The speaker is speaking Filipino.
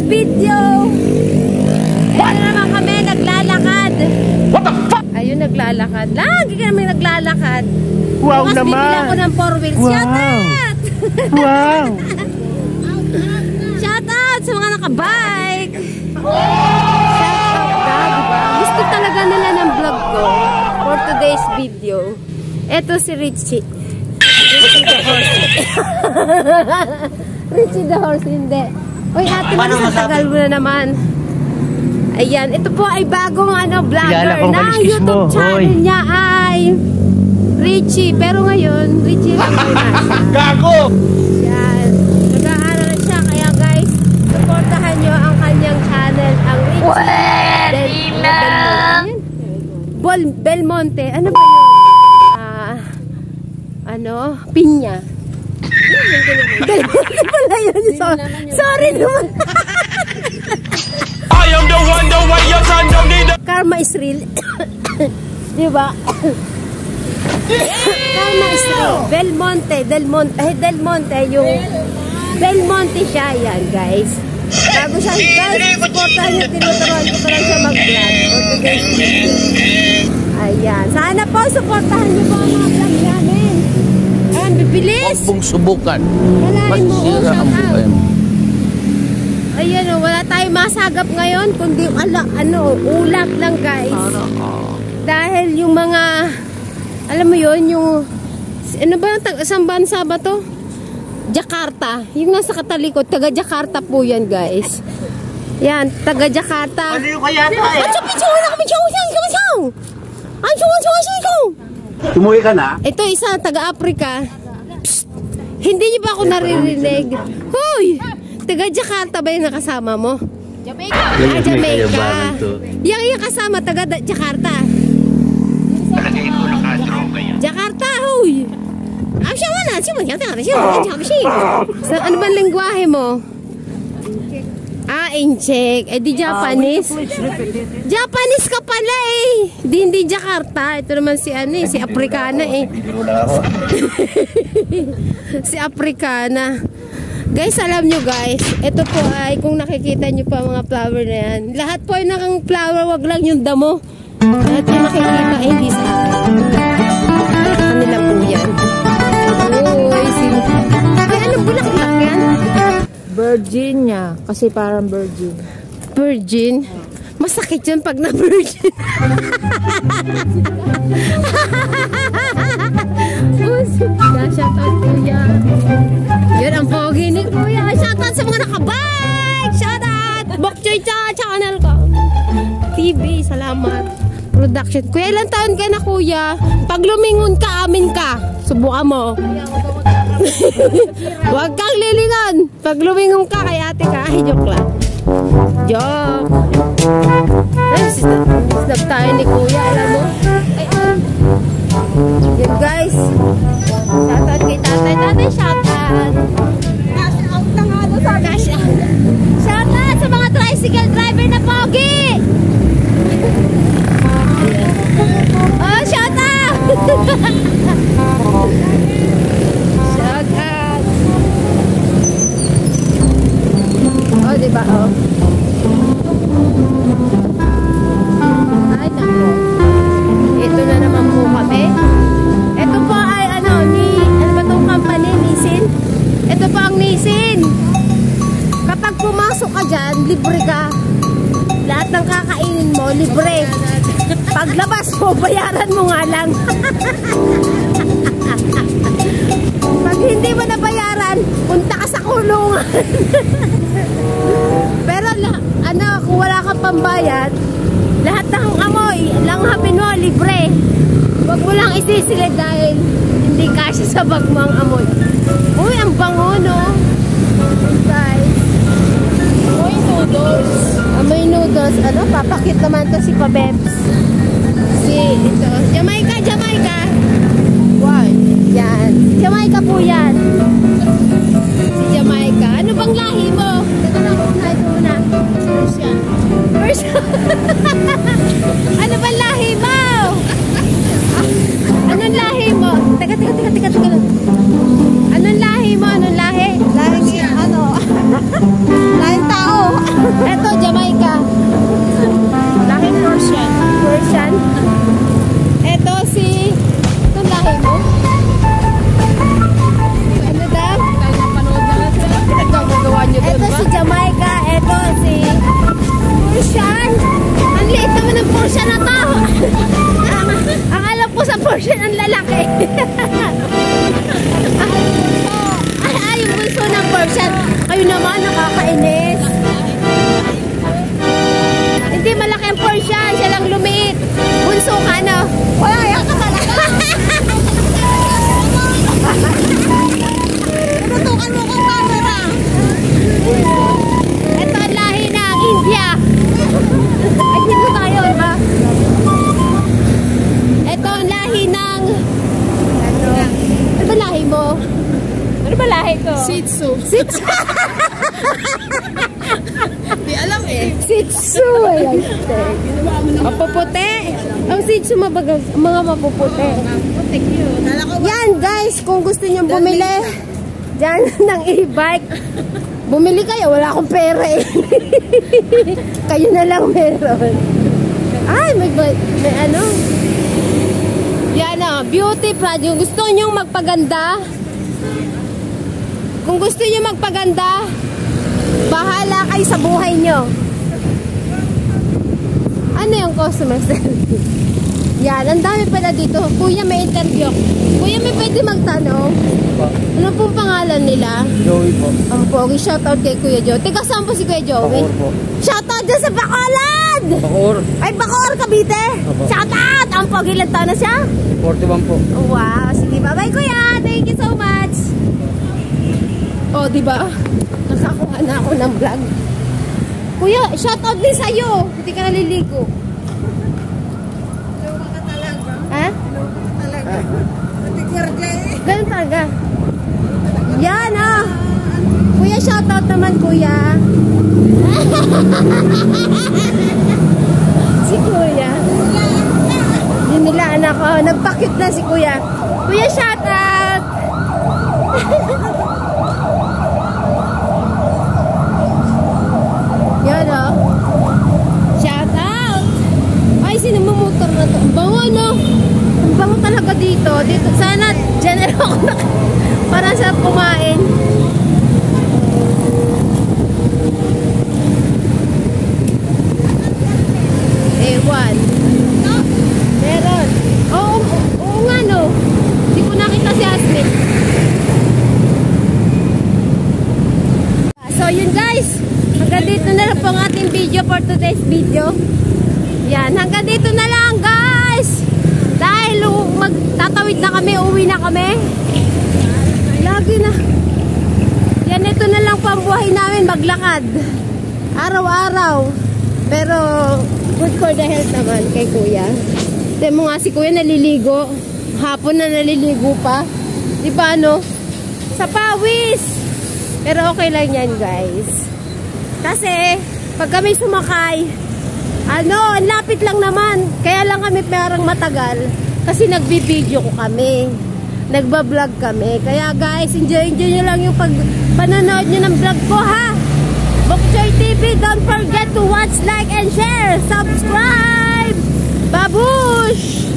video. Ayun naman kami, naglalakad. What the fuck? Ayun, naglalakad. Lagi kami naglalakad. Wow bukas naman. bibili ako ng 4 wheels. Wow. Shout out! Wow. Shout out sa mga nakabike. Shout out na, diba? Gusto talaga nila ng vlog ko for today's video. Ito si Richie. Richie the horse. Richie the horse, hindi. Uy, ate, sa tagal mo na naman. Ayan, ito po ay bagong vlogger na YouTube channel niya ay Richie. Pero ngayon, Richie lang po na siya. Gago! Yan. Nag-aaral na siya. Kaya guys, supportahan nyo ang kanyang channel, ang Richie Belmonte. Ano ba yun? Pinya. Belmonte pala yun. Sorry naman. I am the one, the way your son don't need a... Karma is real. Diba? Karma is real. Del Monte yung Belmonte siya yan, guys. Bago siya, guys, supportahan nyo, tinuturuan ko pa lang siya mag-vlog. Ayan. Sana po, supportahan nyo po ang mga vlog namin. Ayan, bibilis. Huwag mong subukan. Masira ang buhay mo. Ayan, wala tayong masagap ngayon, kundi ulat lang, guys. Dahil yung mga, alam mo yun, yung, ano ba, isang bansa ba to? Jakarta. Yung nasa katalikod, taga Jakarta po yan, guys. Yan, taga Jakarta. Ano yung kaya ito eh? Tumuwi ka na? Ito isa, taga Africa. Psst, hindi niyo ba ako naririnig? Hoy! Taga Jakarta ba yung nakasama mo? Jamaica. Jamaica. Yung kasama, taga Jakarta. Jakarta, huy! Ano ba lengguwahe mo? Incheck. Di Japanese. Japanese ka pala eh. Hindi Jakarta. Ito naman si si Africana eh. Si Africana. Guys, alam nyo guys, ito po ay kung nakikita nyo pa mga flower na yan. Lahat po ay nakang flower, wag lang yung damo. Lahat yung nakikita ay hindi sa akin. Kanila po yan. Ay, anong bulaklak yan? Virginia, kasi parang virgin. Virgin? Masakit yun pag na-virgin. Shoutout kuya. Yun ang pogi ni kuya. Shoutout sa mga nakabike. Shoutout. Bokchoy channel ko. TV, salamat. Production. Kuya, ilang taon ka na kuya? Pag lumingon ka, amin ka. Subukan mo. Huwag kang lilingon. Pag lumingon ka, kay ate ka. Ay, joke lang. Joke. Ay, snap tayo ni kuya. Alam mo? Ay, yun guys. Shoutout kay tatay. Tatay, shoutout. Cash out na nga doon sa cash out. Shoutout sa mga tricycle driver na pogi. Oh, shoutout. Shoutout. Oh, diba? Oh. Ay, nako. Ito na naman po kami. Ito po ay ano ba itong company? Nissin? Ito po ang Nissin. Kapag pumasok ka dyan, libre ka. Lahat ng kakainin mo, libre. Paglabas mo, bayaran mo nga lang. Pag hindi mo nabayaran, punta ka sa kulungan. Pero kung wala kang pambayad, lahat ng amoy, langhapin mo, libre. Huwag mo lang isisilid dahil hindi kasi sa bag mo ang amoy. Uy, ang bango, no? Guys. Uy, noodles. Amoy noodles. Papakit naman to si Pabebs. Ito. Jamaica. Wow. Yan. Jamaica po yan. Si Jamaica. Ano bang lahi mo? Teka lang, ito muna. Persian. Ano bang lahi mo? Anong lahi mo? Teka lang. Anong lahi mo? Anong lahi? Lahing tao. Shih Tzu. Shih Tzu. Di alam eh. Shih Tzu. Ayan. Mapuputi. Ang Shih Tzu mga mapuputi. Yan guys, kung gusto nyo bumili dyan ng e-bike, bumili kayo. Wala akong pera eh. Kayo na lang meron. Ay, may ano. Yan o, beauty product. Gusto nyo magpaganda? Kung gusto nyo magpaganda, bahala kayo sa buhay nyo. Ano yung customer service? Yan, ang dami pala dito. Kuya, may interview. Kuya, may pwede magtanong? Ano pong pangalan nila? Joey po. Ang pogi, shoutout kay Kuya Joey. Teka, saan po si Kuya Joey? Bacoor po. Shoutout dyan sa Bacolod! Bacoor. Ay, Bacoor, Cavite! Shoutout! Ang pogi, ilang taon na siya? 41 po. Wow, sige, bye-bye Kuya! Thank you so much! Oh, diba? Nakakuha na ako ng vlog. Kuya, shoutout din sa'yo. Hindi ka naliligo. Ha? Ganun talaga. Yan ah. Kuya, shoutout naman kuya. Si kuya. Yun nila anak ko. Nagpakit na si kuya. Kuya, shoutout. Yan oh. Shoutout. Ay, sino motor na to? Ang bango no? Ang bango talaga dito. Dito. Sana dyan na ako para sa kumain. Ewan. Meron. Oo nga no. Hindi ko nakita si Asmin. So yun guys. Hanggang dito na lang po ang ating video for today's video. Yan. Hanggang dito na lang guys. Dahil magtatawid na kami. Uwi na kami. Lagi na. Yan. Ito na lang po ang buhay namin. Maglakad. Araw-araw. Pero good for the health naman kay kuya. Tignan mo nga si kuya naliligo. Hapon na naliligo pa. Diba ano? Sa pawis. Pero okay lang yan guys. Kasi pag kami sumakay, ano, lapit lang naman. Kaya lang kami parang matagal. Kasi nagbibideo ko kami. Nagbablog kami. Kaya guys, enjoy nyo lang yung panonood nyo ng vlog ko ha. Bokchoy TV, don't forget to watch, like, and share. Subscribe! Babush!